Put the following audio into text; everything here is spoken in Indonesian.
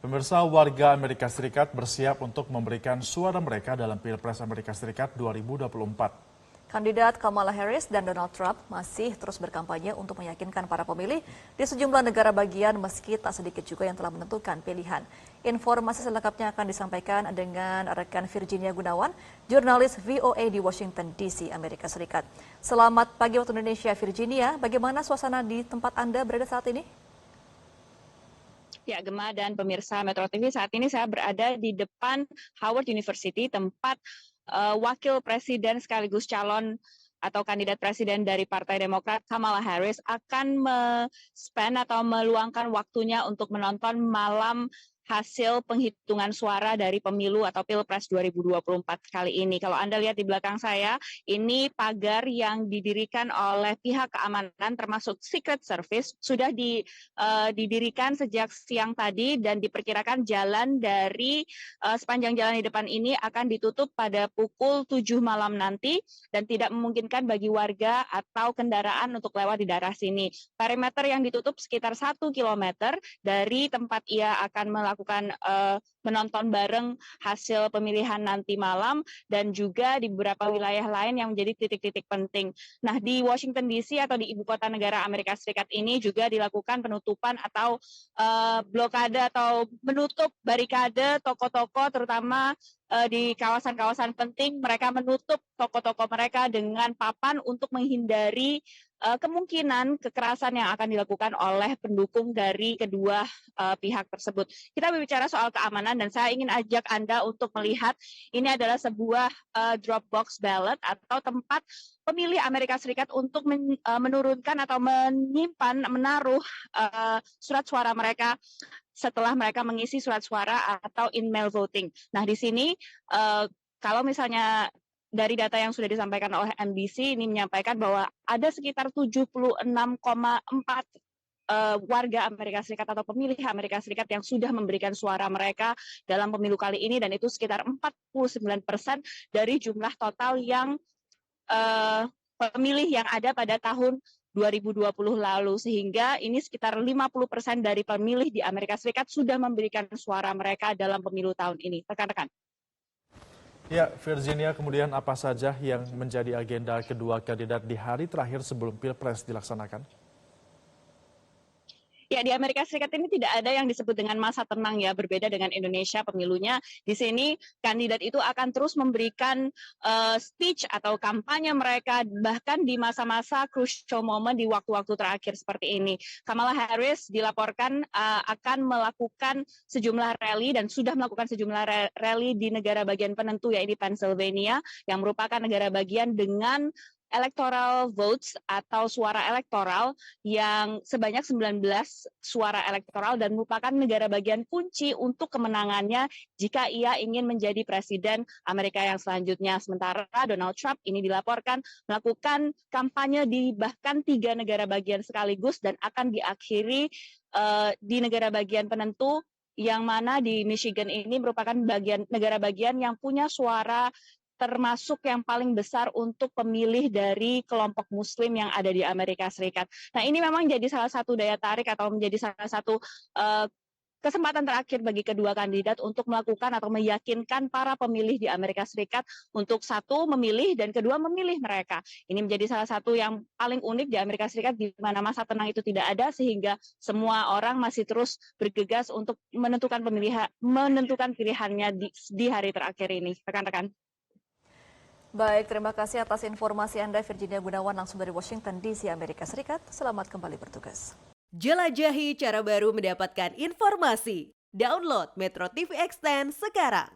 Pemirsa, warga Amerika Serikat bersiap untuk memberikan suara mereka dalam Pilpres Amerika Serikat 2024. Kandidat Kamala Harris dan Donald Trump masih terus berkampanye untuk meyakinkan para pemilih di sejumlah negara bagian meski tak sedikit juga yang telah menentukan pilihan. Informasi selengkapnya akan disampaikan dengan rekan Virginia Gunawan, jurnalis VOA di Washington DC, Amerika Serikat. Selamat pagi waktu Indonesia, Virginia. Bagaimana suasana di tempat Anda berada saat ini? Ya, Gemma dan pemirsa Metro TV, saat ini saya berada di depan Howard University, tempat wakil presiden sekaligus calon atau kandidat presiden dari Partai Demokrat Kamala Harris akan atau meluangkan waktunya untuk menonton malam hasil penghitungan suara dari pemilu atau Pilpres 2024 kali ini. Kalau Anda lihat di belakang saya, ini pagar yang didirikan oleh pihak keamanan termasuk Secret Service sudah didirikan sejak siang tadi dan diperkirakan jalan dari sepanjang jalan di depan ini akan ditutup pada pukul 7 malam nanti dan tidak memungkinkan bagi warga atau kendaraan untuk lewat di daerah sini. Perimeter yang ditutup sekitar 1 kilometer dari tempat ia akan melakukan menonton bareng hasil pemilihan nanti malam dan juga di beberapa wilayah lain yang menjadi titik-titik penting. Nah, di Washington DC atau di ibu kota negara Amerika Serikat ini juga dilakukan penutupan atau blokade atau menutup barikade toko-toko terutama di kawasan-kawasan penting. Mereka menutup toko-toko mereka dengan papan untuk menghindari kemungkinan kekerasan yang akan dilakukan oleh pendukung dari kedua pihak tersebut. Kita berbicara soal keamanan dan saya ingin ajak Anda untuk melihat ini adalah sebuah drop box ballot atau tempat pemilih Amerika Serikat untuk menurunkan atau menaruh surat suara mereka setelah mereka mengisi surat suara atau in-mail voting. Nah, di sini kalau misalnya dari data yang sudah disampaikan oleh NBC ini menyampaikan bahwa ada sekitar 76,4 warga Amerika Serikat atau pemilih Amerika Serikat yang sudah memberikan suara mereka dalam pemilu kali ini dan itu sekitar 49% dari jumlah total yang pemilih yang ada pada tahun 2020 lalu, sehingga ini sekitar 50% dari pemilih di Amerika Serikat sudah memberikan suara mereka dalam pemilu tahun ini. Rekan-rekan. Ya, Virginia, kemudian apa saja yang menjadi agenda kedua kandidat di hari terakhir sebelum Pilpres dilaksanakan? Ya, di Amerika Serikat ini tidak ada yang disebut dengan masa tenang ya, berbeda dengan Indonesia pemilunya. Di sini kandidat itu akan terus memberikan speech atau kampanye mereka bahkan di masa-masa crucial moment di waktu-waktu terakhir seperti ini. Kamala Harris dilaporkan akan melakukan sejumlah rally dan sudah melakukan sejumlah rally di negara bagian penentu yaitu Pennsylvania yang merupakan negara bagian dengan electoral votes atau suara elektoral yang sebanyak 19 suara elektoral dan merupakan negara bagian kunci untuk kemenangannya jika ia ingin menjadi presiden Amerika yang selanjutnya. Sementara Donald Trump ini dilaporkan melakukan kampanye di bahkan 3 negara bagian sekaligus dan akan diakhiri di negara bagian penentu yang mana di Michigan ini merupakan negara bagian yang punya suara termasuk yang paling besar untuk pemilih dari kelompok Muslim yang ada di Amerika Serikat. Nah, ini memang jadi salah satu daya tarik atau menjadi salah satu kesempatan terakhir bagi kedua kandidat untuk melakukan atau meyakinkan para pemilih di Amerika Serikat untuk satu memilih dan kedua memilih mereka. Ini menjadi salah satu yang paling unik di Amerika Serikat di mana masa tenang itu tidak ada sehingga semua orang masih terus bergegas untuk menentukan pilihannya di hari terakhir ini. Rekan-rekan. Baik, terima kasih atas informasi Anda, Virginia Gunawan, langsung dari Washington DC, Amerika Serikat. Selamat kembali bertugas. Jelajahi cara baru mendapatkan informasi. Download Metro TV Extend sekarang.